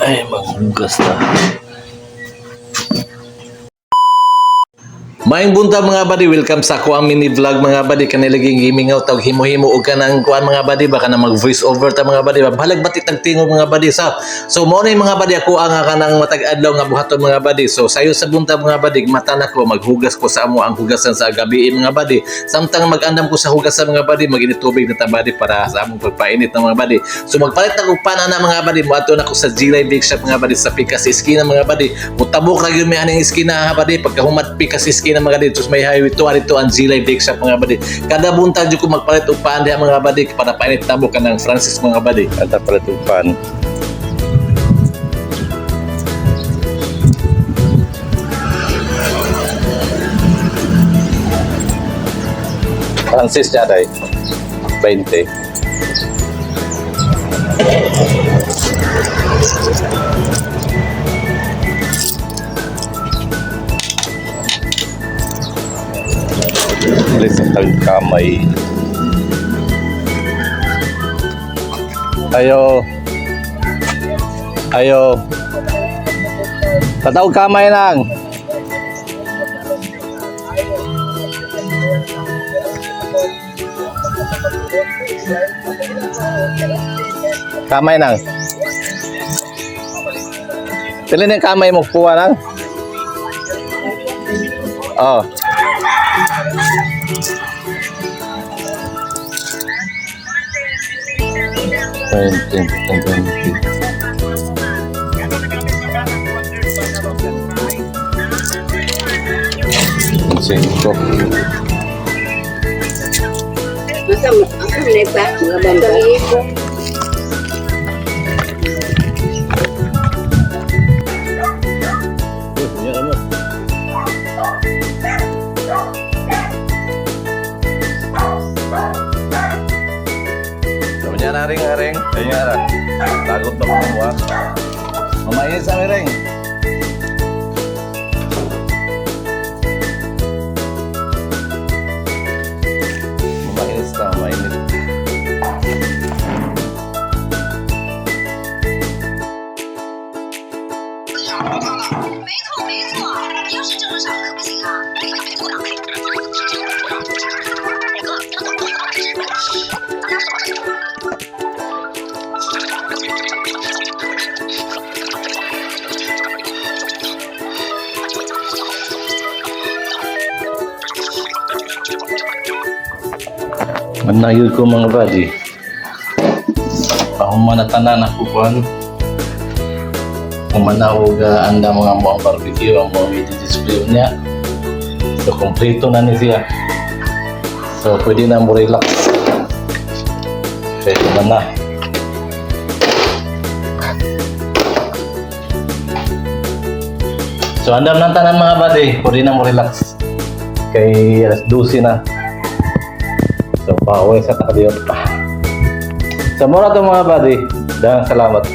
Ay, maghugas na. Maayong buntag mga buddy, welcome sa ako ang mini vlog mga buddy. Kanilaging gimingaw tawag himo-himo og kanang kuan mga buddy, baka na mag voice over ta mga buddy. Bahalag batik tagtingog mga buddy sa. So mo na mga buddy ako ang kanang matag adlaw nga buhaton mga buddy. So sayo sa buntag mga buddy, mata na ko maghugas ko sa amo ang hugasan sa gabi mga buddy. Samtang mag-andam ko sa hugasan mga buddy, mag-init tubig na ta buddy para sa among pagpainit ng mga buddy. So magpalit ako pana na mga buddy, moadto na ko sa Gilay Bake Shop mga buddy sa Pikas Esquina mga buddy. Mutabok ra gyud may aning esquina buddy, pagka humat Pikas Esquina mga buddy, tus may highway to arito ang Gilay Bake Shop mga buddy. Kada buntag jud ko magpalit og pan diha mga buddy para painit tabo kanang Francis mga buddy. Ada palit og pan. Francis niya day 20. Alis ang tawid kamay. Ayo. Ayo. Tatawag kamay nang. Kamay nang. Pilin yung kamay mo kuha nang. Oh. Cinco. Masa ako lebat mga banda. Namanya naring-naring, kayaknya ada. Takut dong semua. Mamanya sama ring. Mamanya sama ini. 没错没错，要是这么少可不行啊！ Manayod ko mga buddy. Pahuman na tanan ako kuhan. Pumanawag anda mga mga barbecue ang mga display niya. So kompleto na ni siya. So pwede na mo relax. Pwede man na. So andam ng tanan mga buddy, pwede na mo relax. Kay alas 12 na. So pauwi sa takdiyon pa. Sa mura to mga buddy. Dahil salamat.